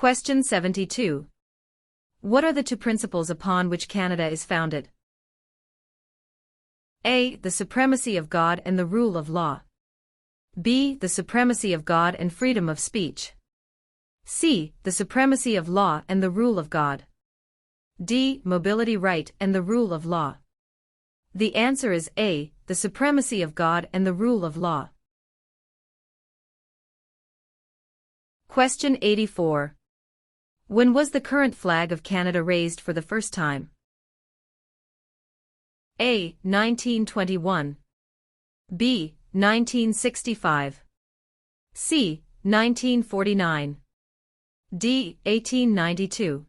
Question 72. What are the two principles upon which Canada is founded? A. The supremacy of God and the rule of law. B. The supremacy of God and freedom of speech. C. The supremacy of law and the rule of God. D. Mobility right and the rule of law. The answer is A. The supremacy of God and the rule of law. Question 84. When was the current flag of Canada raised for the first time? A. 1921. B. 1965. C. 1949. D. 1892.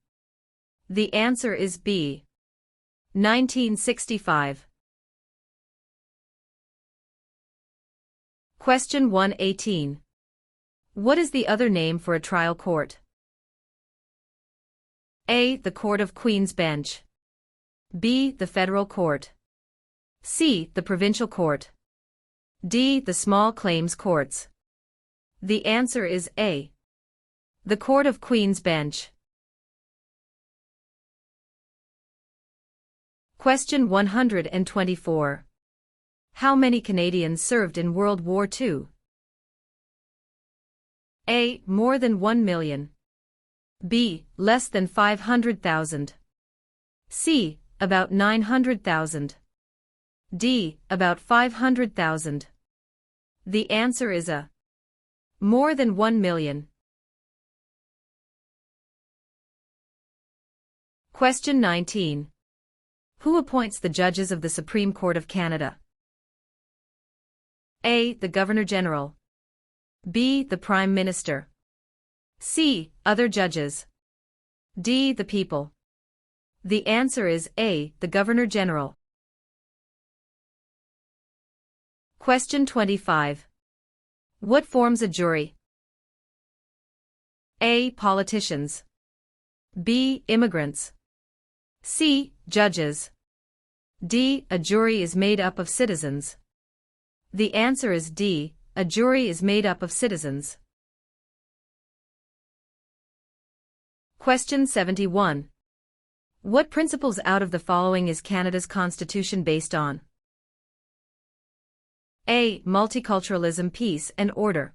The answer is B. 1965. Question 118. What is the other name for a trial court? A. The Court of Queen's Bench. B. The Federal Court. C. The Provincial Court. D. The Small Claims Courts. The answer is A. The Court of Queen's Bench. Question 124. How many Canadians served in World War II? A. More than 1 million. B. Less than 500,000. C. About 900,000. D. About 500,000. The answer is A. More than 1 million. Question 19. Who appoints the judges of the Supreme Court of Canada? A. The Governor-General. B. The Prime Minister. C. Other judges. D. The people. The answer is A. The Governor-General. Question 25. What forms a jury? A. Politicians. B. Immigrants. C. Judges. D. A jury is made up of citizens. The answer is D. A jury is made up of citizens. Question 71. What principles out of the following is Canada's Constitution based on? A. Multiculturalism, peace and order.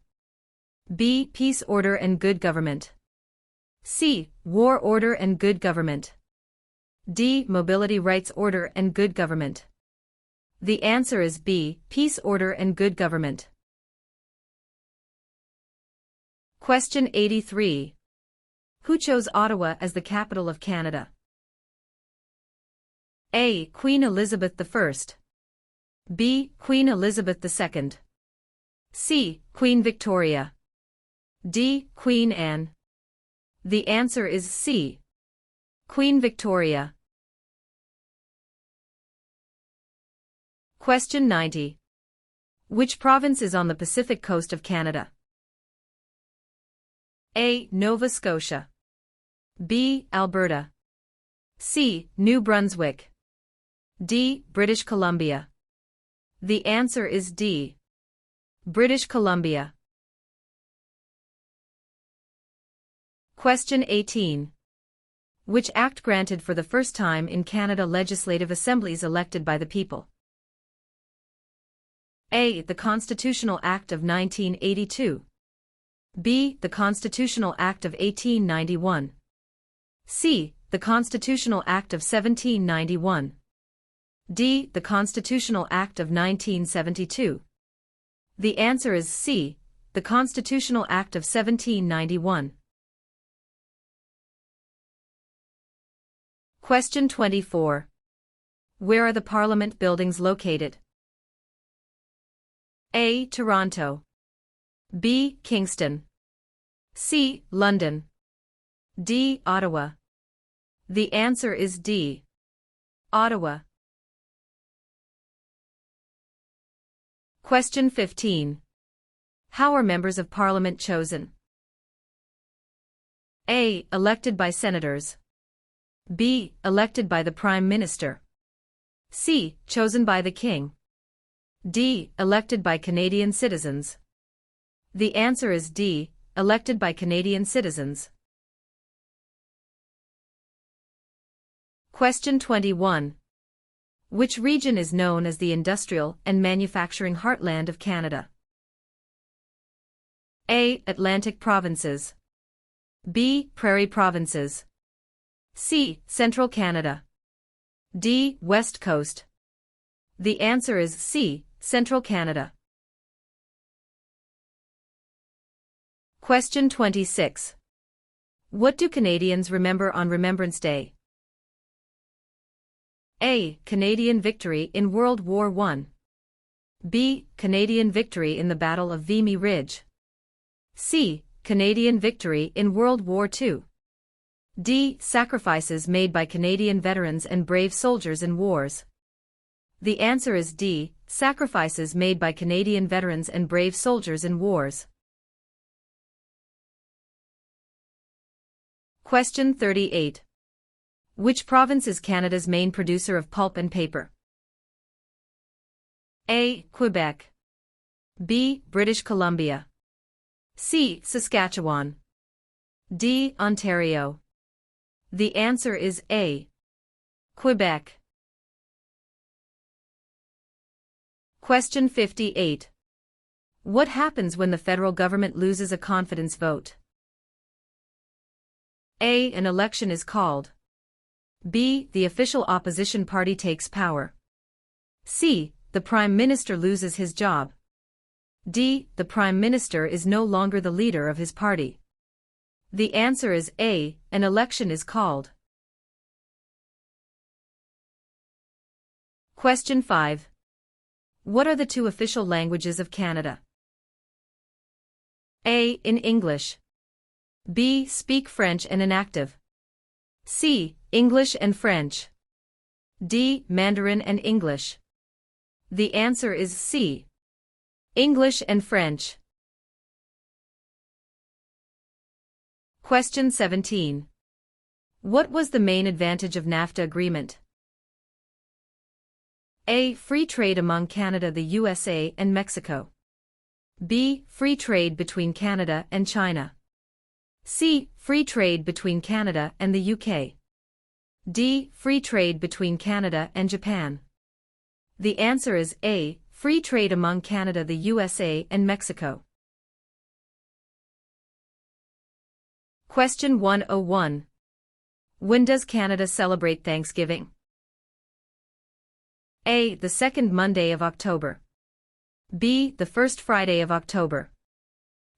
B. Peace, order and good government. C. War, order and good government. D. Mobility, rights, order and good government. The answer is B. Peace, order and good government. Question 83. Who chose Ottawa as the capital of Canada? A. Queen Elizabeth I. B. Queen Elizabeth II. C. Queen Victoria. D. Queen Anne. The answer is C. Queen Victoria. Question 90. Which province is on the Pacific coast of Canada? A. Nova Scotia. B. Alberta. C. New Brunswick. D. British Columbia. The answer is D. British Columbia. Question 18. Which act granted for the first time in Canada legislative assemblies elected by the people? A. The Constitutional Act of 1982. B. The Constitutional Act of 1891. C. The Constitutional Act of 1791. D. The Constitutional Act of 1972. The answer is C. The Constitutional Act of 1791. Question 24. Where are the Parliament buildings located? A. Toronto. B. Kingston. C. London. D. Ottawa. The answer is D. Ottawa. Question 15. How are members of Parliament chosen? A. Elected by senators. B. Elected by the Prime Minister. C. Chosen by the King. D. Elected by Canadian citizens. The answer is D. Elected by Canadian citizens. Question 21. Which region is known as the industrial and manufacturing heartland of Canada? A. Atlantic provinces. B. Prairie provinces. C. Central Canada. D. West Coast. The answer is C. Central Canada. Question 26. What do Canadians remember on Remembrance Day? A. Canadian victory in World War I. B. Canadian victory in the Battle of Vimy Ridge. C. Canadian victory in World War II. D. Sacrifices made by Canadian veterans and brave soldiers in wars. The answer is D. Sacrifices made by Canadian veterans and brave soldiers in wars. Question 38. Which province is Canada's main producer of pulp and paper? A. Quebec. B. British Columbia. C. Saskatchewan. D. Ontario. The answer is A. Quebec. Question 58. What happens when the federal government loses a confidence vote? A. An election is called. B. The official opposition party takes power. C. The Prime Minister loses his job. D. The Prime Minister is no longer the leader of his party. The answer is A. An election is called. Question 5. What are the two official languages of Canada? A. In English. B. Speak French and inactive. C. English and French. D. Mandarin and English. The answer is C. English and French. Question 17. What was the main advantage of NAFTA agreement? A. Free trade among Canada, the USA, and Mexico. B. Free trade between Canada and China. C. Free trade between Canada and the UK. D. Free trade between Canada and Japan. The answer is A. Free trade among Canada, the USA, and Mexico. Question 101. When does Canada celebrate Thanksgiving? A. The second Monday of October. B. The first Friday of October.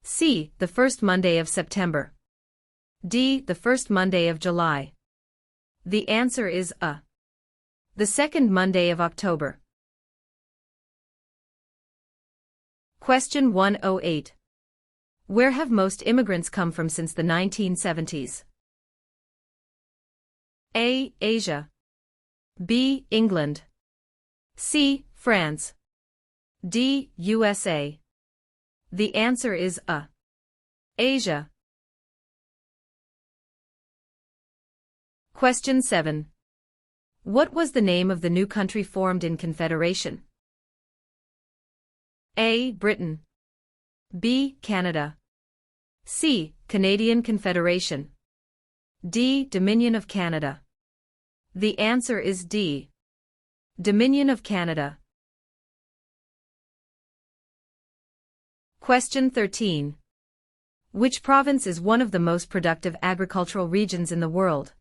C. The first Monday of September. D. The first Monday of July. The answer is A. The second Monday of October. Question 108. Where have most immigrants come from since the 1970s? A. Asia. B. England. C. France. D. USA. The answer is A. Asia. Question 7. What was the name of the new country formed in Confederation? A. Britain. B. Canada. C. Canadian Confederation. D. Dominion of Canada. The answer is D. Dominion of Canada. Question 13. Which province is one of the most productive agricultural regions in the world?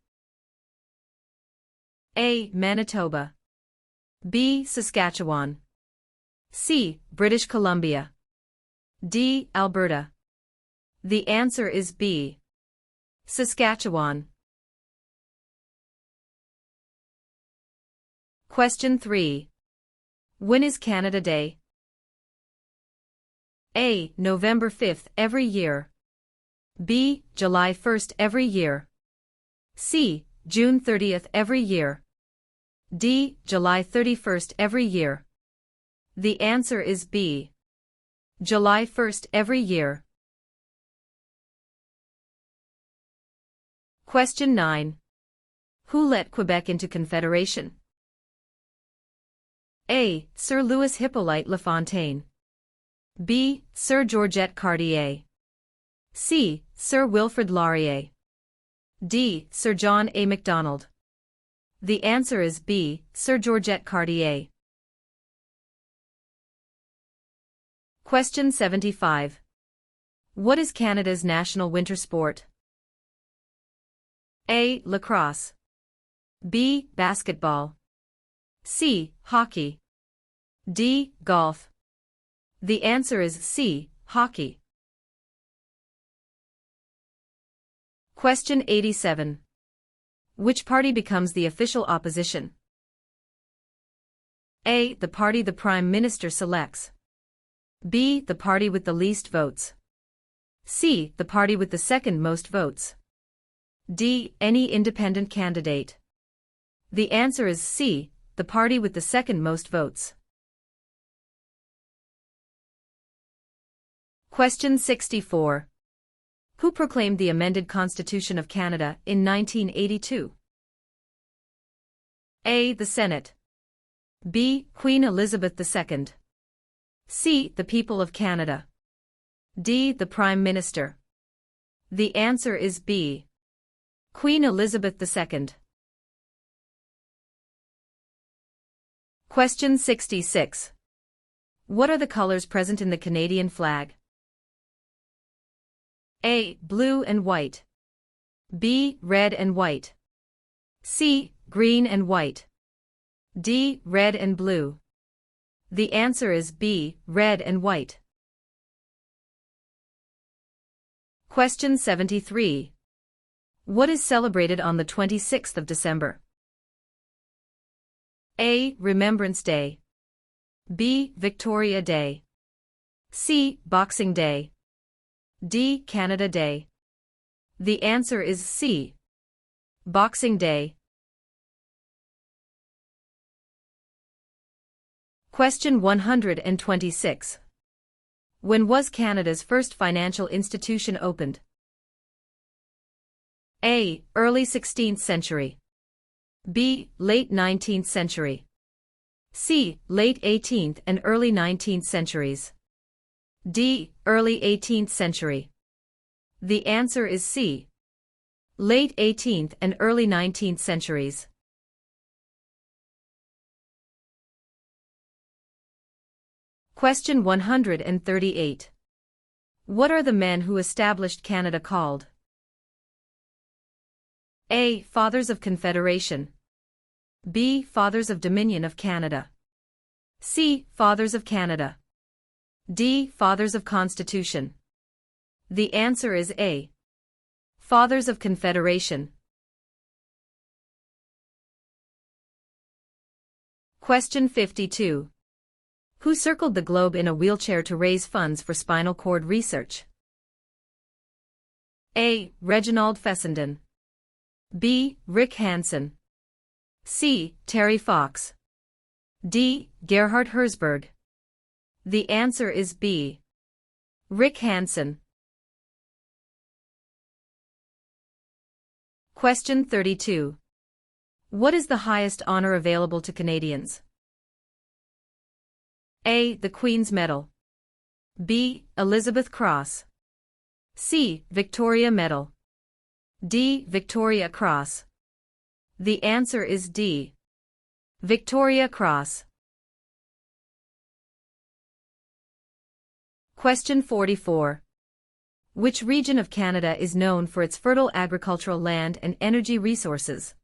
A. Manitoba. B. Saskatchewan. C. British Columbia. D. Alberta. The answer is B. Saskatchewan. Question 3. When is Canada Day? A. November 5th every year. B. July 1st every year. C. June 30th every year. D. July 31st every year. The answer is B. July 1st every year. Question 9. Who let Quebec into Confederation? A. Sir Louis Hippolyte Lafontaine. B. Sir Georgette Cartier. C. Sir Wilfrid Laurier. D. Sir John A. Macdonald. The answer is B. Sir Georgette Cartier. Question 75. What is Canada's national winter sport? A. Lacrosse. B. Basketball. C. Hockey. D. Golf. The answer is C. Hockey. Question 87. Which party becomes the official opposition? A. The party the Prime Minister selects. B. The party with the least votes. C. The party with the second most votes. D. Any independent candidate. The answer is C. The party with the second most votes. Question 64. Who proclaimed the amended Constitution of Canada in 1982? A. The Senate. B. Queen Elizabeth II. C. The people of Canada. D. The Prime Minister. The answer is B. Queen Elizabeth II. Question 66. What are the colors present in the Canadian flag? A. Blue and white. B. Red and white. C. Green and white. D. Red and blue. The answer is B. Red and white. Question 73. What is celebrated on the 26th of December? A. Remembrance Day. B. Victoria Day. C. Boxing Day. D. Canada Day. The answer is C. Boxing Day. Question 126. When was Canada's first financial institution opened? A. Early 16th century. B. Late 19th century. C. Late 18th and early 19th centuries. D. Early 18th century. The answer is C. Late 18th and early 19th centuries. Question 138. What are the men who established Canada called? A. Fathers of Confederation. B. Fathers of Dominion of Canada. C. Fathers of Canada. D. Fathers of Constitution. The answer is A. Fathers of Confederation. Question 52. Who circled the globe in a wheelchair to raise funds for spinal cord research? A. Reginald Fessenden. B. Rick Hansen. C. Terry Fox. D. Gerhard Herzberg. The answer is B. Rick Hansen. Question 32. What is the highest honor available to Canadians? A. The Queen's Medal. B. Elizabeth Cross. C. Victoria Medal. D. Victoria Cross. The answer is D. Victoria Cross. Question 44. Which region of Canada is known for its fertile agricultural land and energy resources?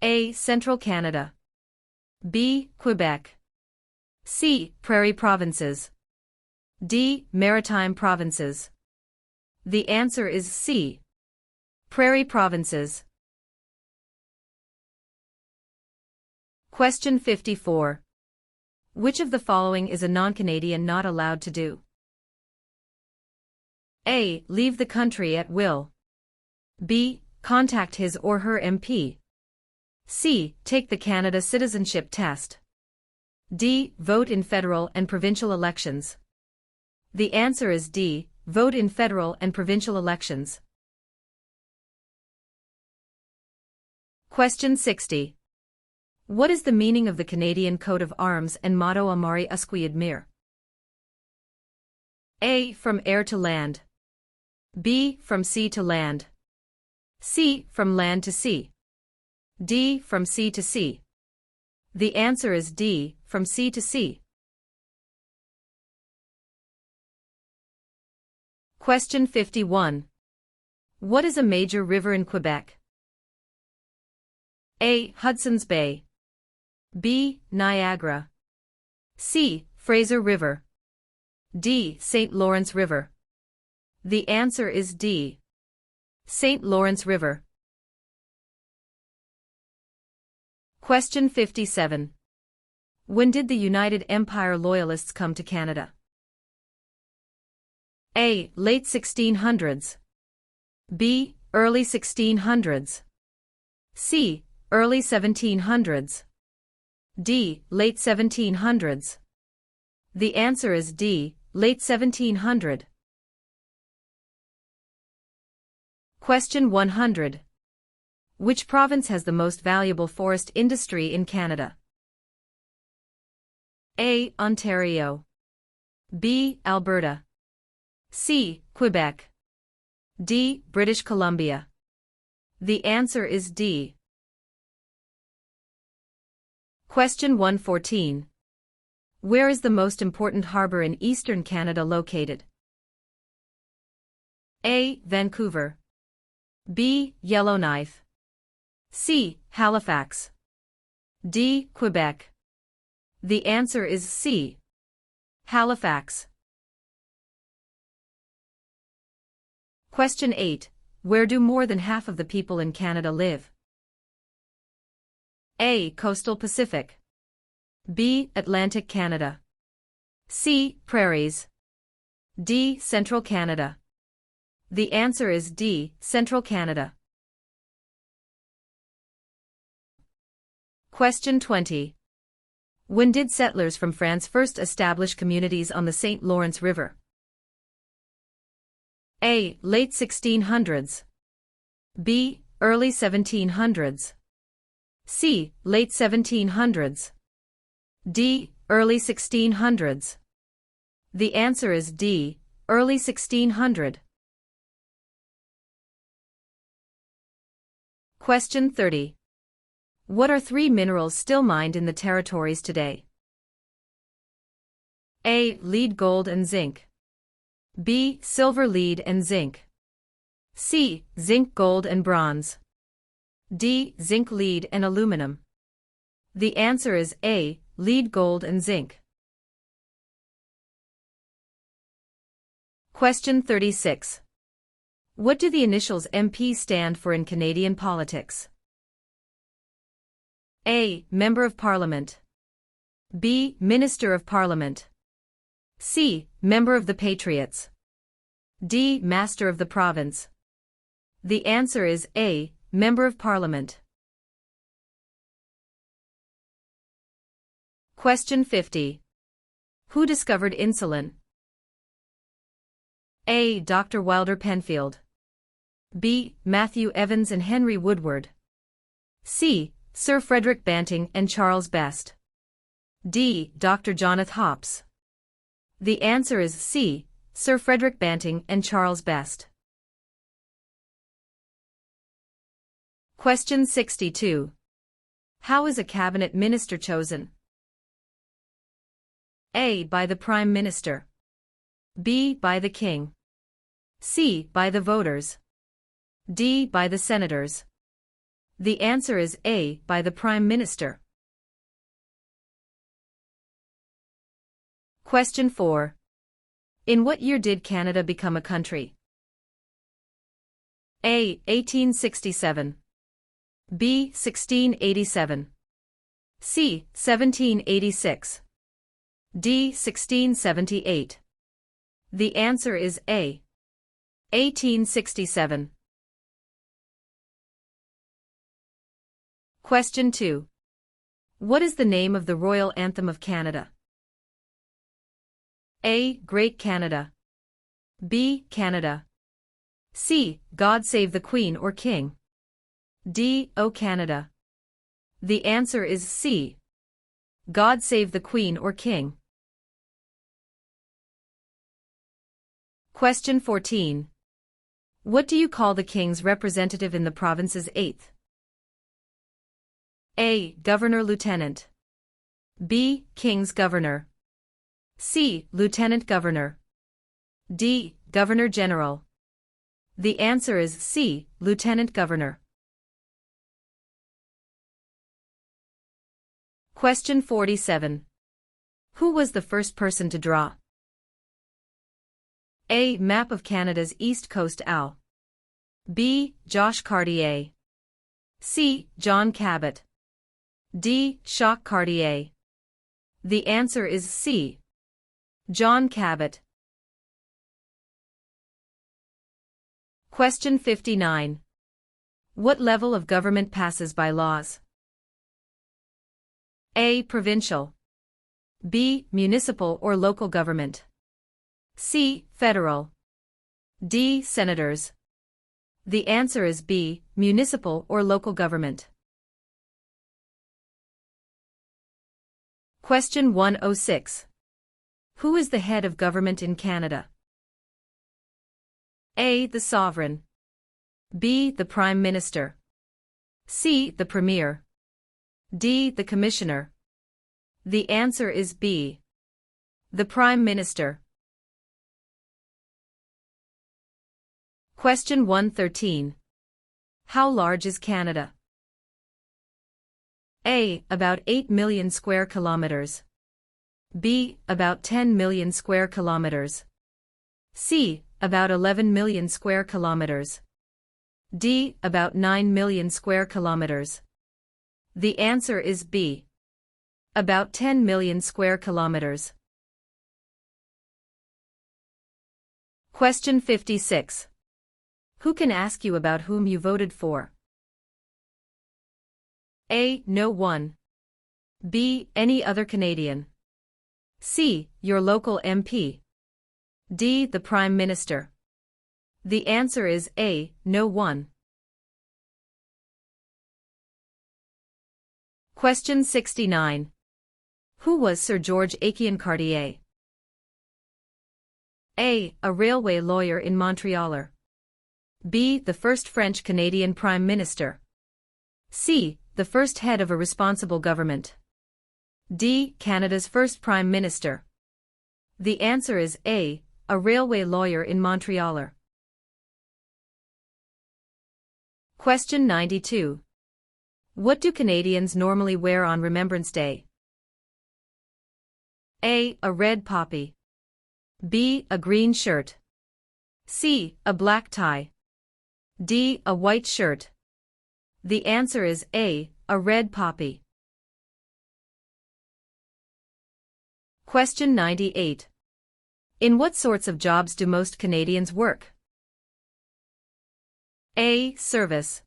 A. Central Canada. B. Quebec. C. Prairie Provinces. D. Maritime Provinces. The answer is C. Prairie Provinces. Question 54. Which of the following is a non-Canadian not allowed to do? A. Leave the country at will. B. Contact his or her MP. C. Take the Canada Citizenship Test. D. Vote in federal and provincial elections. The answer is D. Vote in federal and provincial elections. Question 60. What is the meaning of the Canadian coat of arms and motto Amari Usque Admire? A. From air to land. B. From sea to land. C. From land to sea. D. From sea to sea. The answer is D. From sea to sea. Question 51. What is a major river in Quebec? A. Hudson's Bay. B. Niagara. C. Fraser River. D. St. Lawrence River. The answer is D. St. Lawrence River. Question 57. When did the United Empire Loyalists come to Canada? A. Late 1600s. B. Early 1600s. C. Early 1700s. D. Late 1700s. The answer is D. Late 1700. Question 100. Which province has the most valuable forest industry in Canada? A. Ontario. B. Alberta. C. Quebec. D. British Columbia. The answer is D. Question 114. Where is the most important harbor in eastern Canada located? A. Vancouver. B. Yellowknife. C. Halifax. D. Quebec. The answer is C. Halifax. Question 8. Where do more than half of the people in Canada live? A. Coastal Pacific. B. Atlantic Canada. C. Prairies. D. Central Canada. The answer is D. Central Canada. Question 20. When did settlers from France first establish communities on the St. Lawrence River? A. Late 1600s. B. Early 1700s. C. Late 1700s. D. Early 1600s. The answer is D. Early 1600. Question 30. What are three minerals still mined in the territories today? A. Lead, gold and zinc. B. Silver, lead and zinc. C. Zinc, gold and bronze. D. Zinc, lead and aluminum. The answer is A. Lead, gold and zinc. Question 36. What do the initials MP stand for in Canadian politics? A. Member of Parliament. B. Minister of Parliament. C. Member of the Patriots. D. Master of the Province. The answer is A. Member of Parliament. Question 50. Who discovered insulin? A. Dr. Wilder Penfield. B. Matthew Evans and Henry Woodward. C. Sir Frederick Banting and Charles Best. D. Dr. Jonathan Hops. The answer is C. Sir Frederick Banting and Charles Best. Question 62. How is a cabinet minister chosen? A. By the Prime Minister. B. By the King. C. By the voters. D. By the senators. The answer is A. By the Prime Minister. Question 4. In what year did Canada become a country? A. 1867. B. 1687. C. 1786. D. 1678. The answer is A. 1867. Question 2. What is the name of the Royal Anthem of Canada? A. Great Canada. B. Canada. C. God Save the Queen or King. D. O Canada. The answer is C. God Save the Queen or King. Question 14. What do you call the King's representative in the province's 8th? A. Governor-Lieutenant. B. King's Governor. C. Lieutenant Governor. D. Governor-General. The answer is C. Lieutenant Governor. Question 47. Who was the first person to draw? A. Map of Canada's East Coast Al. B. Josh Cartier. C. John Cabot. D. Jacques Cartier. The answer is C. John Cabot. Question 59. What level of government passes by laws? A. Provincial. B. Municipal or local government. C. Federal. D. Senators. The answer is B. Municipal or local government. Question 106. Who is the head of government in Canada? A. The Sovereign. B. The Prime Minister. C. The Premier. D. The Commissioner. The answer is B. The Prime Minister. Question 113. How large is Canada? A. About 8 million square kilometers. B. About 10 million square kilometers. C. About 11 million square kilometers. D. About 9 million square kilometers. The answer is B. About 10 million square kilometers. Question 56. Who can ask you about whom you voted for? A. No one. B. Any other Canadian. C. Your local MP. D. The Prime Minister. The answer is A. No one. Question 69. Who was Sir George Aiken Cartier? A. A railway lawyer in Montreal. B. The first French-Canadian Prime Minister. C. The first head of a responsible government. D. Canada's first Prime Minister. The answer is A. A railway lawyer in Montreal. Question 92. What do Canadians normally wear on Remembrance Day? A. A red poppy. B. A green shirt. C. A black tie. D. A white shirt. The answer is A. A red poppy. Question 98. In what sorts of jobs do most Canadians work? A. Service.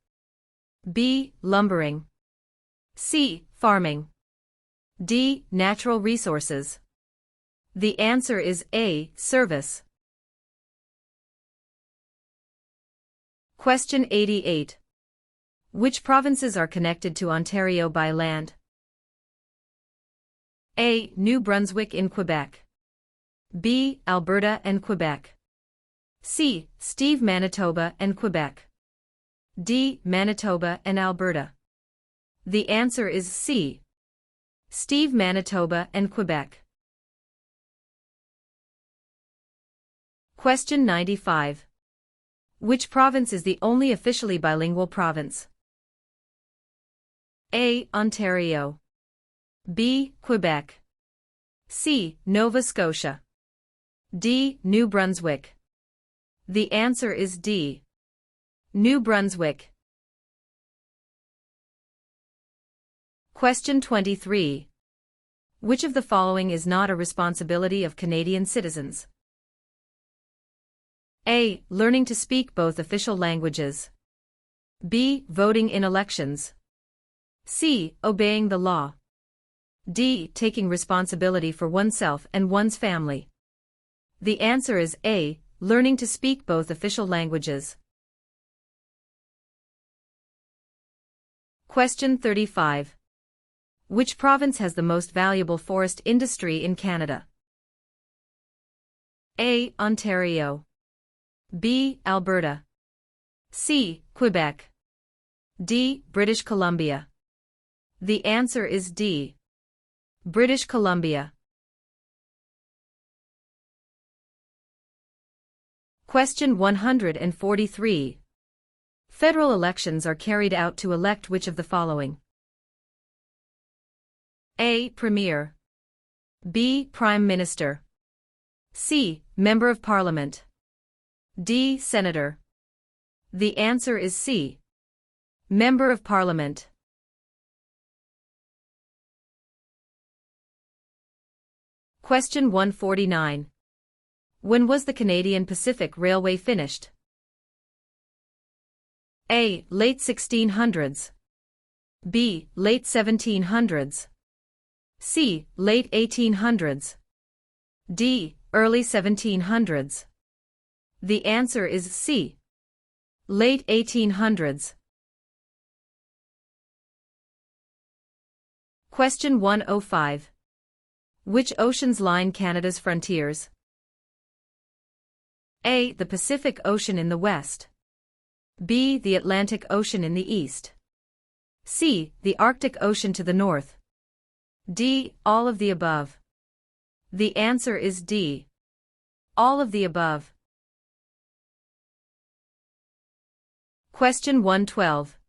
B. Lumbering. C. Farming. D. Natural resources. The answer is A. Service. Question 88. Which provinces are connected to Ontario by land? A. New Brunswick in Quebec. B. Alberta and Quebec. C. Steve Manitoba and Quebec. D. Manitoba and Alberta. The answer is C. Steve Manitoba and Quebec. Question 95. Which province is the only officially bilingual province? A. Ontario. B. Quebec. C. Nova Scotia. D. New Brunswick. The answer is D. New Brunswick. Question 23. Which of the following is not a responsibility of Canadian citizens? A. Learning to speak both official languages. B. Voting in elections. C. Obeying the law. D. Taking responsibility for oneself and one's family. The answer is A. Learning to speak both official languages. Question 35. Which province has the most valuable forest industry in Canada? A. Ontario. B. Alberta. C. Quebec. D. British Columbia. The answer is D. British Columbia. Question 143. Federal elections are carried out to elect which of the following? A. Premier. B. Prime Minister. C. Member of Parliament. D. Senator. The answer is C. Member of Parliament. Question 149. When was the Canadian Pacific Railway finished? A. Late 1600s. B. Late 1700s. C. Late 1800s. D. Early 1700s. The answer is C. Late 1800s. Question 105. Which oceans line Canada's frontiers? A. The Pacific Ocean in the west. B. The Atlantic Ocean in the east. C. The Arctic Ocean to the north. D. All of the above. The answer is D. All of the above. Question 112.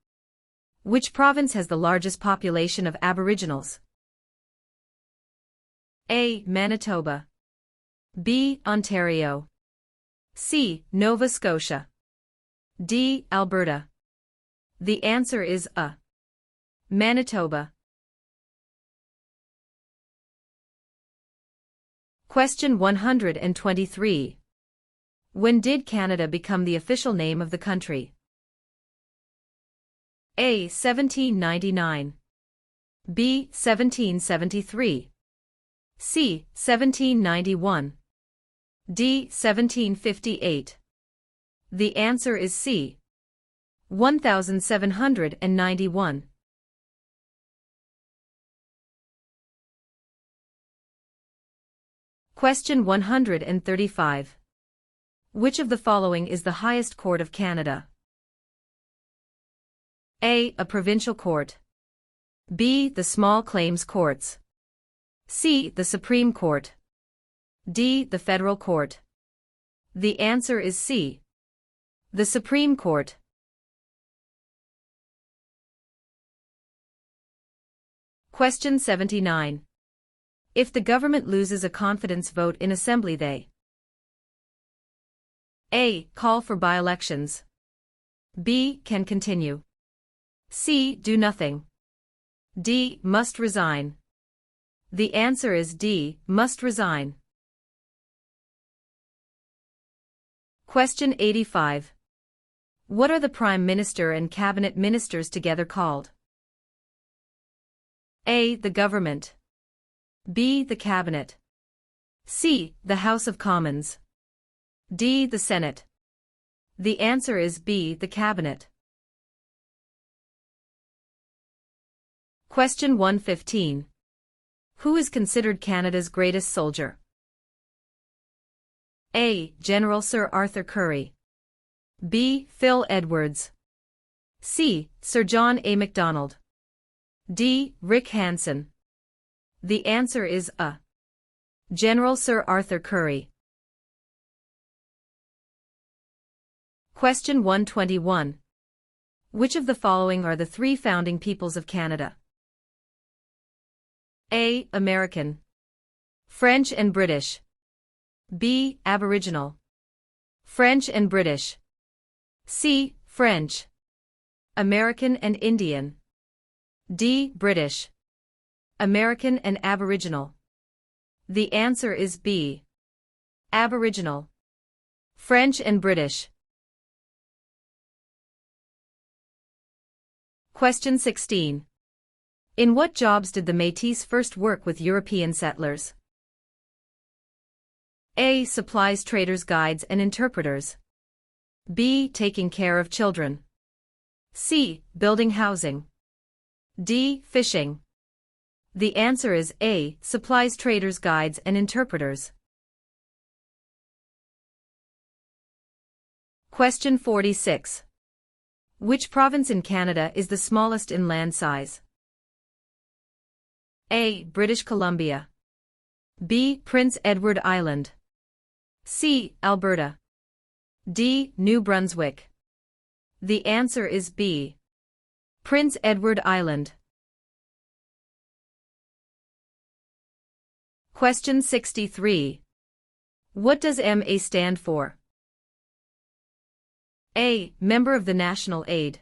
Which province has the largest population of Aboriginals? A. Manitoba. B. Ontario. C. Nova Scotia. D. Alberta. The answer is A. Manitoba. Question 123. When did Canada become the official name of the country? A. 1799. B. 1773. C. 1791. D. 1758. The answer is C. 1791. Question 135. Which of the following is the highest court of Canada? A. A provincial court. B. The small claims courts. C. The Supreme Court. D. The Federal Court. The answer is C. The Supreme Court. Question 79. If the government loses a confidence vote in Assembly, they A. Call for by-elections. B. Can continue. C. Do nothing. D. Must resign. The answer is D. Must resign. Question 85. What are the Prime Minister and Cabinet Ministers together called? A. The Government. B. The Cabinet. C. The House of Commons. D. The Senate. The answer is B. The Cabinet. Question 115. Who is considered Canada's greatest soldier? A. General Sir Arthur Currie. B. Phil Edwards. C. Sir John A. Macdonald. D. Rick Hansen. The answer is A. General Sir Arthur Currie. Question 121. Which of the following are the three founding peoples of Canada? A. American. French and British. B. Aboriginal. French and British. C. French. American and Indian. D. British. American and Aboriginal. The answer is B. Aboriginal. French and British. Question 16. In what jobs did the Métis first work with European settlers? A. Supplies traders, guides and interpreters. B. Taking care of children. C. Building housing. D. Fishing. The answer is A. Supplies traders, guides and interpreters. Question 46. Which province in Canada is the smallest in land size? A. British Columbia. B. Prince Edward Island. C. Alberta. D. New Brunswick. The answer is B. Prince Edward Island. Question 63. What does MA stand for? A. Member of the National Aid.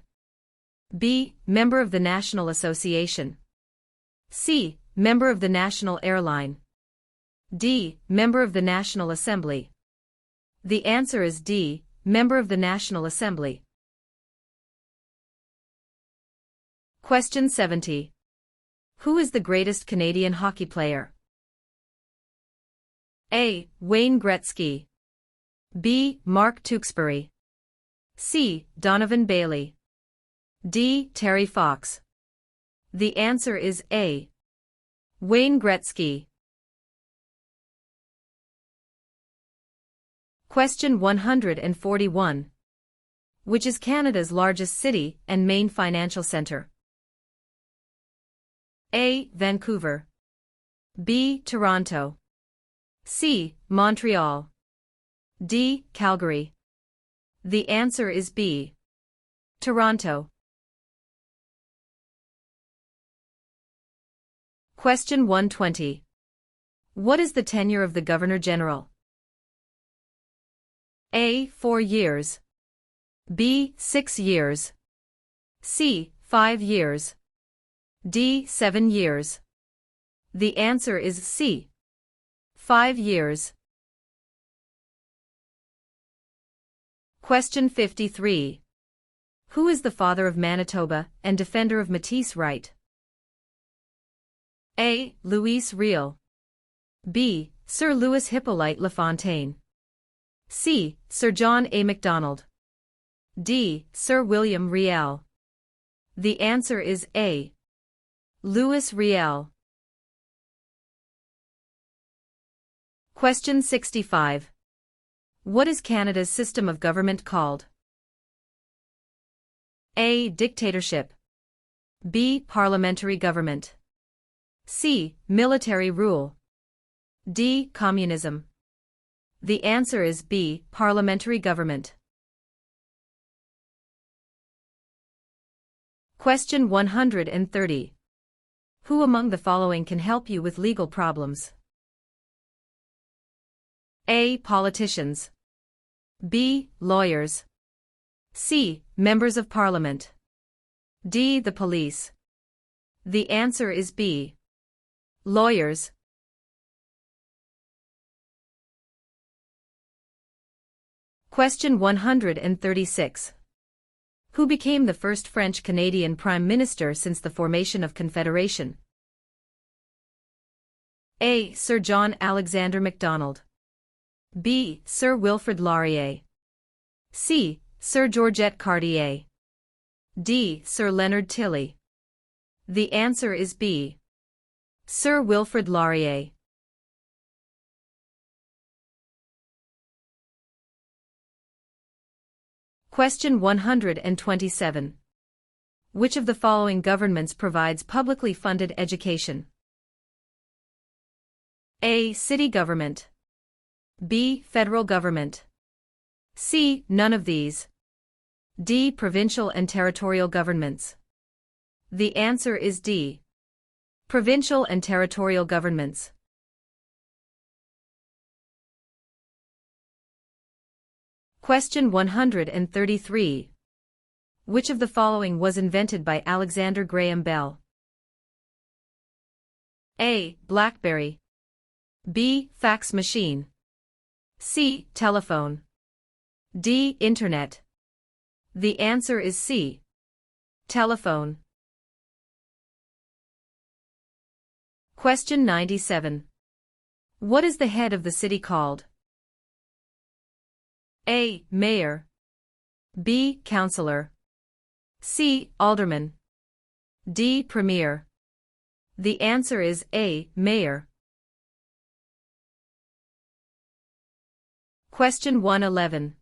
B. Member of the National Association. C. Member of the National Airline. D. Member of the National Assembly. The answer is D. Member of the National Assembly. Question 70. Who is the greatest Canadian hockey player? A. Wayne Gretzky. B. Mark Tewksbury. C. Donovan Bailey. D. Terry Fox. The answer is A. Wayne Gretzky. Question 141. Which is Canada's largest city and main financial centre? A. Vancouver. B. Toronto. C. Montreal. D. Calgary. The answer is B. Toronto. Question 120. What is the tenure of the Governor-General? A. 4 years. B. 6 years. C. 5 years. D. 7 years. The answer is C. 5 years. Question 53. Who is the father of Manitoba and defender of Métis right? A. Louis Riel. B. Sir Louis Hippolyte Lafontaine. C. Sir John A. Macdonald. D. Sir William Riel. The answer is A. Louis Riel. Question 65. What is Canada's system of government called? A. Dictatorship. B. Parliamentary government. C. Military rule. D. Communism. The answer is B. Parliamentary government. Question 130. Who among the following can help you with legal problems? A. Politicians. B. Lawyers. C. Members of Parliament. D. The police. The answer is B. Lawyers. Question 136. Who became the first French-Canadian Prime Minister since the formation of Confederation? A. Sir John Alexander Macdonald. B. Sir Wilfrid Laurier. C. Sir Georgette Cartier. D. Sir Leonard Tilley. The answer is B. Sir Wilfrid Laurier. Question 127. Which of the following governments provides publicly funded education? A. City government. B. Federal government. C. None of these. D. Provincial and territorial governments. The answer is D. Provincial and territorial governments. Question 133. Which of the following was invented by Alexander Graham Bell? A. BlackBerry. B. Fax machine. C. Telephone. D. Internet. The answer is C. Telephone. Question 97. What is the head of the city called? A. Mayor. B. Councillor. C. Alderman. D. Premier. The answer is A. Mayor. Question 111.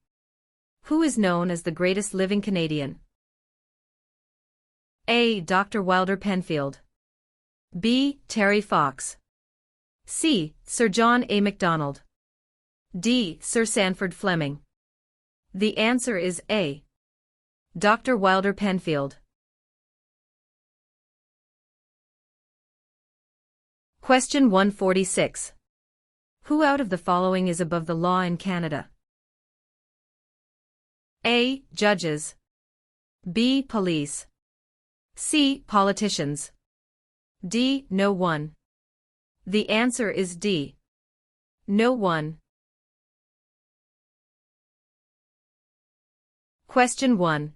Who is known as the greatest living Canadian? A. Dr. Wilder Penfield. B. Terry Fox. C. Sir John A. Macdonald. D. Sir Sanford Fleming. The answer is A. Dr. Wilder Penfield. Question 146. Who out of the following is above the law in Canada? A. Judges. B. Police. C. Politicians. D. No one. The answer is D. No one. Question 1.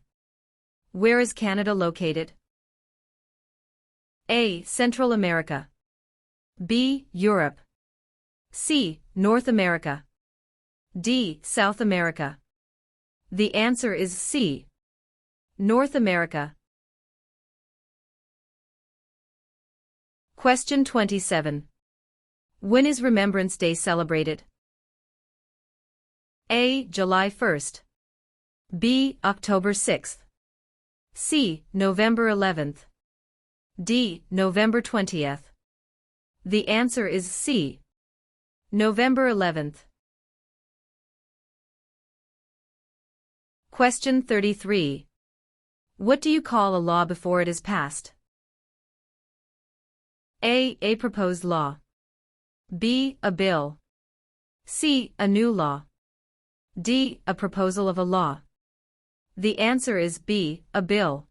Where is Canada located? A. Central America. B. Europe. C. North America. D. South America. The answer is C. North America. Question 27. When is Remembrance Day celebrated? A. July 1st. B. October 6th. C. November 11th. D. November 20th. The answer is C. November 11th. Question 33. What do you call a law before it is passed? A. A proposed law. B. A bill. C. A new law. D. A proposal of a law. The answer is B. A bill.